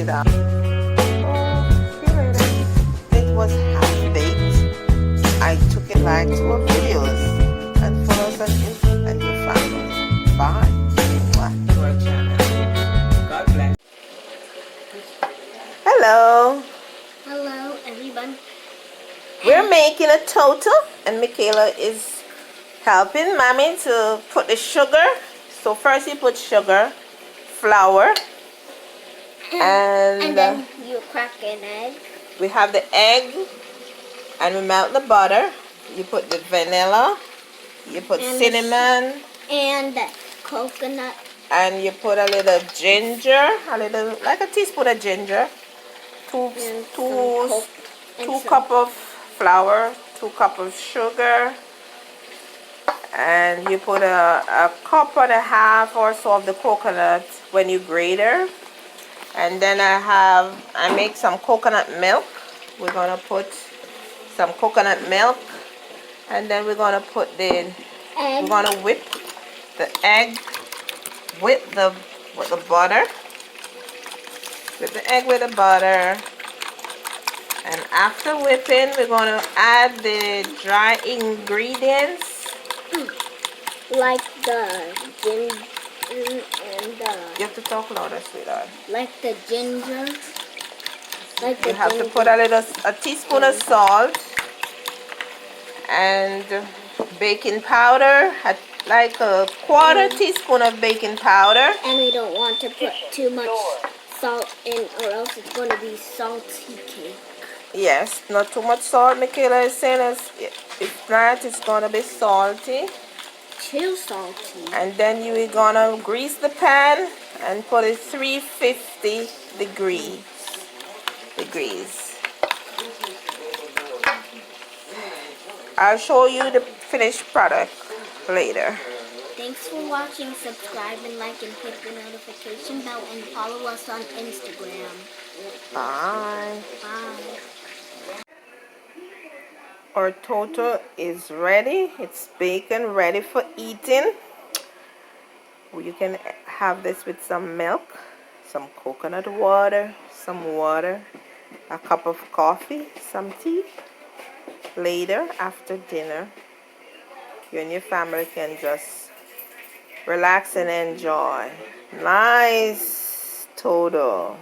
it up. Oh, see you later. It was half-baked. I took it back to our videos and follow us on and you family. Bye. To our channel. God bless. Hello. Hello, everyone. We're making a total, and Michaela is helping Mommy to put the sugar. So first you put sugar, flour, and then you crack an egg. we have the egg, and we melt the butter. You put the vanilla, you put And cinnamon, and the coconut. and you put a little ginger, like a teaspoon of ginger, two cup of flour, 2 cup of sugar, and you put a cup and a half or so of the coconut when you grate her. And then I make some coconut milk. We're gonna put some coconut milk, and then we're gonna put we're gonna whip the egg with the butter. Whip the egg with the butter. And after whipping, we're going to add the dry ingredients. Like the ginger and the... You have to talk louder, sweetheart. Like the ginger. You have to put a teaspoon of salt. And baking powder. Like a quarter teaspoon of baking powder. And we don't want to put too much salt in or else it's going to be salty cake. Yes, not too much salt. Michaela is saying if not, it's going to be salty. Too salty. And then you're going to grease the pan and put it 350 degrees. I'll show you the finished product later. Thanks for watching. Subscribe and like and hit the notification bell and follow us on Instagram. Bye. Bye. Our total is ready. It's bacon, ready for eating. You can have this with some milk, some coconut water, some water, a cup of coffee, some tea. Later, after dinner, you and your family can just relax and enjoy. Nice total.